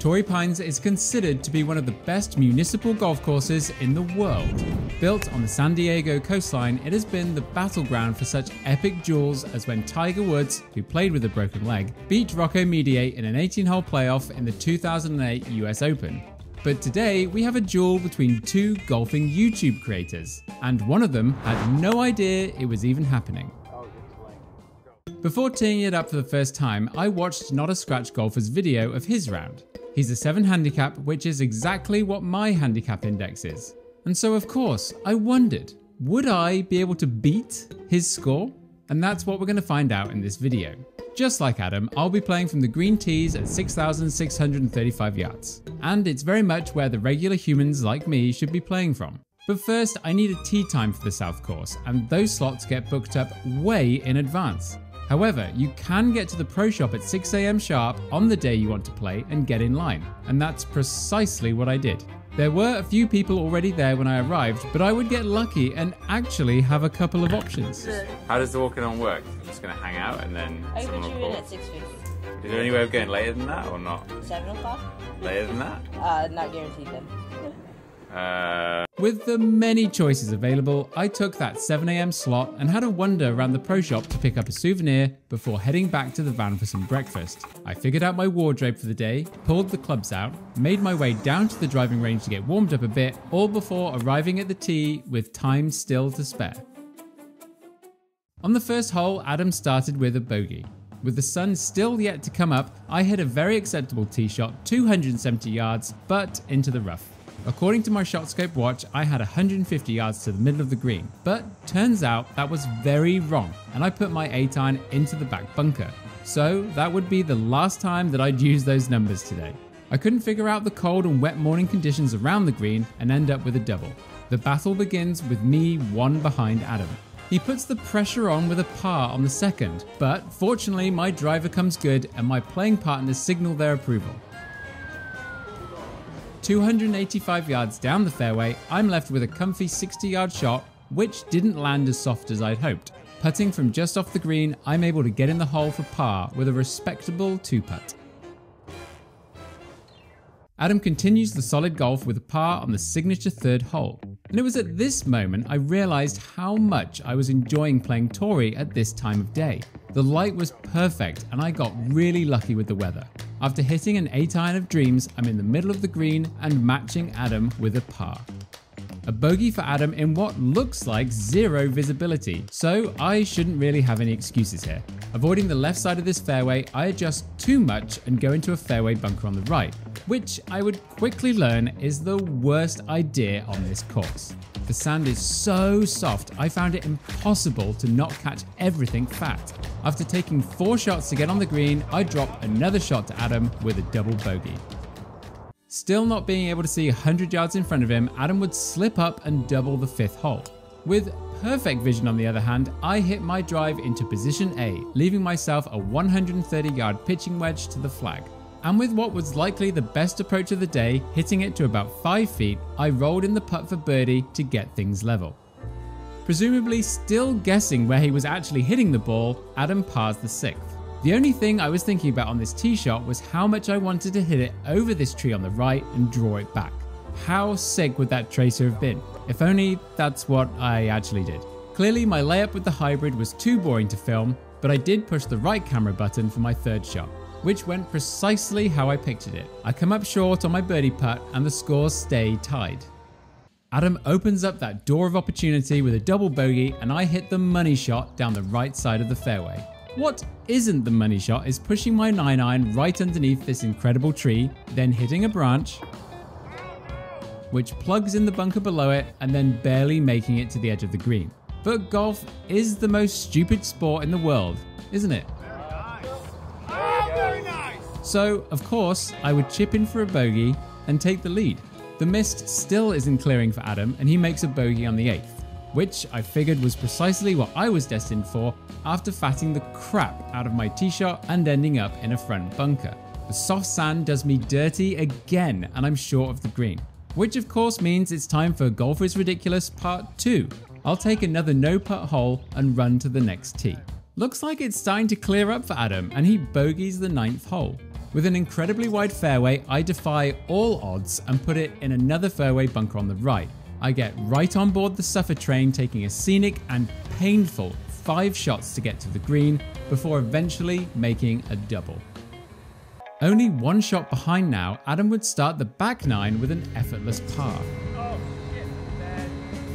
Torrey Pines is considered to be one of the best municipal golf courses in the world. Built on the San Diego coastline, it has been the battleground for such epic duels as when Tiger Woods, who played with a broken leg, beat Rocco Mediate in an 18-hole playoff in the 2008 US Open. But today we have a duel between two golfing YouTube creators, and one of them had no idea it was even happening. Before teeing it up for the first time, I watched Not a Scratch Golfer's video of his round. He's a 7 handicap, which is exactly what my handicap index is. And so of course, I wondered, would I be able to beat his score? And that's what we're going to find out in this video. Just like Adam, I'll be playing from the green tees at 6,635 yards. And it's very much where the regular humans like me should be playing from. But first, I need a tee time for the South Course, and those slots get booked up way in advance. However, you can get to the pro shop at 6 AM sharp on the day you want to play and get in line, and that's precisely what I did. There were a few people already there when I arrived, but I would get lucky and actually have a couple of options. How does the walking on work? I'm just going to hang out and then someone will call? At 6:50. Is there any way of getting later than that or not? 7 o'clock? Later than that? Not guaranteed then. With the many choices available, I took that 7 AM slot and had a wander around the pro shop to pick up a souvenir before heading back to the van for some breakfast. I figured out my wardrobe for the day, pulled the clubs out, made my way down to the driving range to get warmed up a bit, all before arriving at the tee with time still to spare. On the first hole, Adam started with a bogey. With the sun still yet to come up, I hit a very acceptable tee shot 270 yards, but into the rough. According to my ShotScope watch, I had 150 yards to the middle of the green, but turns out that was very wrong, and I put my 8-iron into the back bunker. So that would be the last time that I'd use those numbers today. I couldn't figure out the cold and wet morning conditions around the green and end up with a double. The battle begins with me one behind Adam. He puts the pressure on with a par on the second, but fortunately my driver comes good and my playing partners signal their approval. 285 yards down the fairway, I'm left with a comfy 60-yard shot, which didn't land as soft as I'd hoped. Putting from just off the green, I'm able to get in the hole for par with a respectable 2-putt. Adam continues the solid golf with a par on the signature third hole. And it was at this moment I realized how much I was enjoying playing Torrey at this time of day. The light was perfect and I got really lucky with the weather. After hitting an 8-iron of dreams, I'm in the middle of the green and matching Adam with a par. A bogey for Adam in what looks like zero visibility, so I shouldn't really have any excuses here. Avoiding the left side of this fairway, I adjust too much and go into a fairway bunker on the right, which I would quickly learn is the worst idea on this course. The sand is so soft, I found it impossible to not catch everything fat. After taking 4 shots to get on the green, I drop another shot to Adam with a double bogey. Still not being able to see 100 yards in front of him, Adam would slip up and double the 5th hole. With perfect vision on the other hand, I hit my drive into position A, leaving myself a 130-yard pitching wedge to the flag. And with what was likely the best approach of the day, hitting it to about 5 feet, I rolled in the putt for birdie to get things level. Presumably still guessing where he was actually hitting the ball, Adam pars the 6th. The only thing I was thinking about on this tee shot was how much I wanted to hit it over this tree on the right and draw it back. How sick would that tracer have been? If only that's what I actually did. Clearly my layup with the hybrid was too boring to film, but I did push the right camera button for my 3rd shot, which went precisely how I pictured it. I come up short on my birdie putt and the scores stay tied. Adam opens up that door of opportunity with a double bogey and I hit the money shot down the right side of the fairway. What isn't the money shot is pushing my 9-iron right underneath this incredible tree, then hitting a branch, which plugs in the bunker below it and then barely making it to the edge of the green. But golf is the most stupid sport in the world, isn't it? So, of course, I would chip in for a bogey and take the lead. The mist still isn't clearing for Adam and he makes a bogey on the 8th, which I figured was precisely what I was destined for after fatting the crap out of my tee shot and ending up in a front bunker. The soft sand does me dirty again and I'm short of the green, which of course means it's time for Golf is Ridiculous Part 2. I'll take another no-putt hole and run to the next tee. Looks like it's starting to clear up for Adam and he bogeys the 9th hole. With an incredibly wide fairway, I defy all odds and put it in another fairway bunker on the right. I get right on board the suffer train, taking a scenic and painful 5 shots to get to the green before eventually making a double. Only 1 shot behind now, Adam would start the back 9 with an effortless par.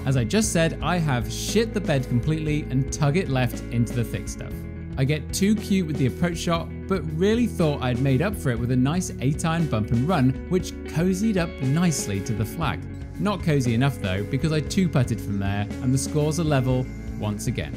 As I just said, I have shit the bed completely and tug it left into the thick stuff. I get too cute with the approach shot, but really thought I'd made up for it with a nice 8-iron bump and run, which cozied up nicely to the flag. Not cozy enough though, because I 2-putted from there and the scores are level once again.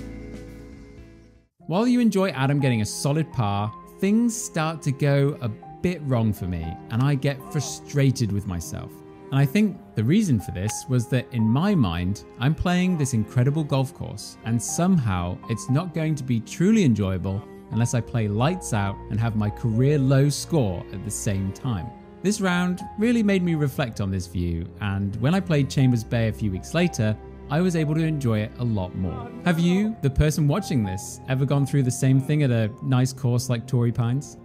While you enjoy Adam getting a solid par, things start to go a bit wrong for me and I get frustrated with myself. And I think the reason for this was that in my mind, I'm playing this incredible golf course and somehow it's not going to be truly enjoyable unless I play lights out and have my career low score at the same time. This round really made me reflect on this view, and when I played Chambers Bay a few weeks later, I was able to enjoy it a lot more. Have you, the person watching this, ever gone through the same thing at a nice course like Torrey Pines?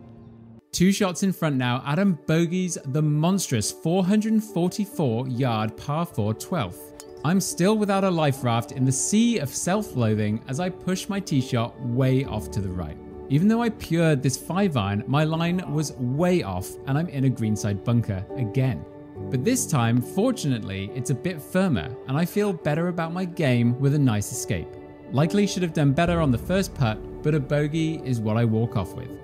2 shots in front now, Adam bogeys the monstrous 444-yard par 4 12th. I'm still without a life raft in the sea of self-loathing as I push my tee shot way off to the right. Even though I pured this 5-iron, my line was way off and I'm in a greenside bunker again. But this time, fortunately, it's a bit firmer and I feel better about my game with a nice escape. Likely should have done better on the first putt, but a bogey is what I walk off with.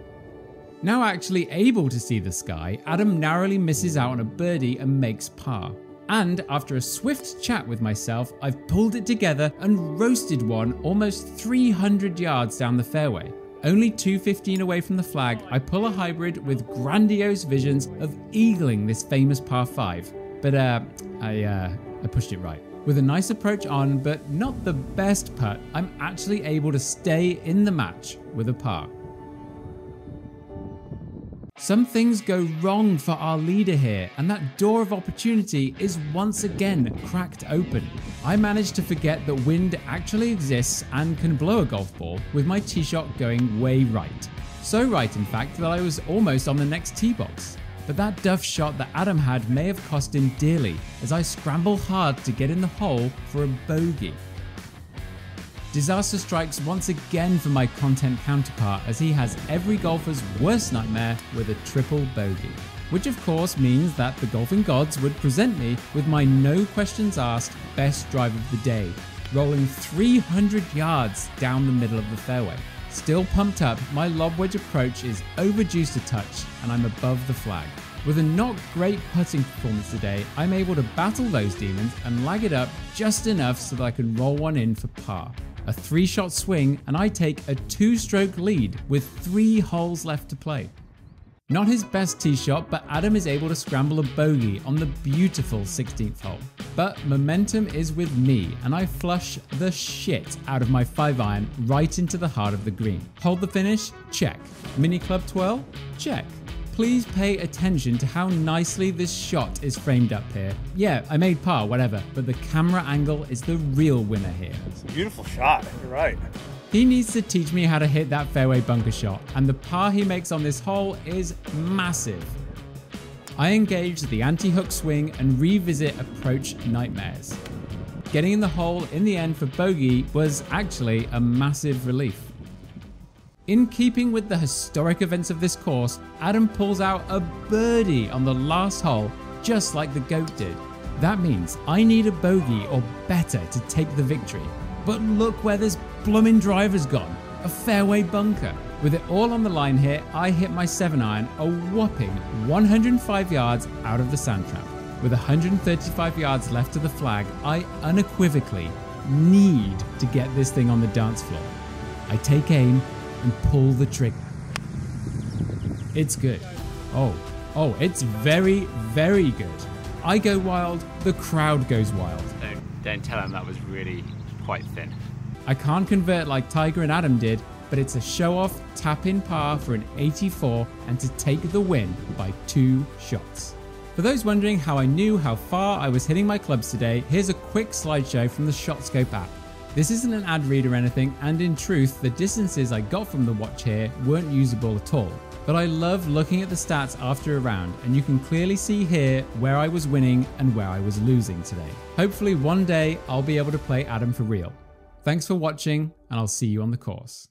Now actually able to see the sky, Adam narrowly misses out on a birdie and makes par. And after a swift chat with myself, I've pulled it together and roasted one almost 300 yards down the fairway. Only 215 away from the flag, I pull a hybrid with grandiose visions of eagling this famous par 5. But I pushed it right. With a nice approach on, but not the best putt, I'm actually able to stay in the match with a par. Some things go wrong for our leader here, and that door of opportunity is once again cracked open. I managed to forget that wind actually exists and can blow a golf ball, with my tee shot going way right. So right, in fact, that I was almost on the next tee box. But that duff shot that Adam had may have cost him dearly, as I scramble hard to get in the hole for a bogey. Disaster strikes once again for my content counterpart, as he has every golfer's worst nightmare with a triple bogey. Which of course means that the golfing gods would present me with my no questions asked best drive of the day, rolling 300 yards down the middle of the fairway. Still pumped up, my lob wedge approach is overjuiced a touch and I'm above the flag. With a not great putting performance today, I'm able to battle those demons and lag it up just enough so that I can roll one in for par. A 3-shot swing and I take a 2-stroke lead with 3 holes left to play. Not his best tee shot, but Adam is able to scramble a bogey on the beautiful 16th hole. But momentum is with me and I flush the shit out of my 5-iron right into the heart of the green. Hold the finish? Check. Mini club twirl? Check. Please pay attention to how nicely this shot is framed up here. Yeah, I made par, whatever, but the camera angle is the real winner here. It's a beautiful shot, you're right. He needs to teach me how to hit that fairway bunker shot, and the par he makes on this hole is massive. I engage the anti-hook swing and revisit approach nightmares. Getting in the hole in the end for bogey was actually a massive relief. In keeping with the historic events of this course, Adam pulls out a birdie on the last hole, just like the GOAT did. That means I need a bogey or better to take the victory. But look where this bloomin' driver's gone, a fairway bunker. With it all on the line here, I hit my 7-iron a whopping 105 yards out of the sand trap. With 135 yards left to the flag, I unequivocally need to get this thing on the dance floor. I take aim and pull the trigger. It's good. Oh, it's very, very good. I go wild, the crowd goes wild. Don't tell him that was really quite thin. I can't convert like Tiger and Adam did, but it's a show-off tap-in par for an 84 and to take the win by 2 shots. For those wondering how I knew how far I was hitting my clubs today, here's a quick slideshow from the ShotScope app. This isn't an ad read or anything, and in truth, the distances I got from the watch here weren't usable at all. But I love looking at the stats after a round, and you can clearly see here where I was winning and where I was losing today. Hopefully one day I'll be able to play Adam for real. Thanks for watching, and I'll see you on the course.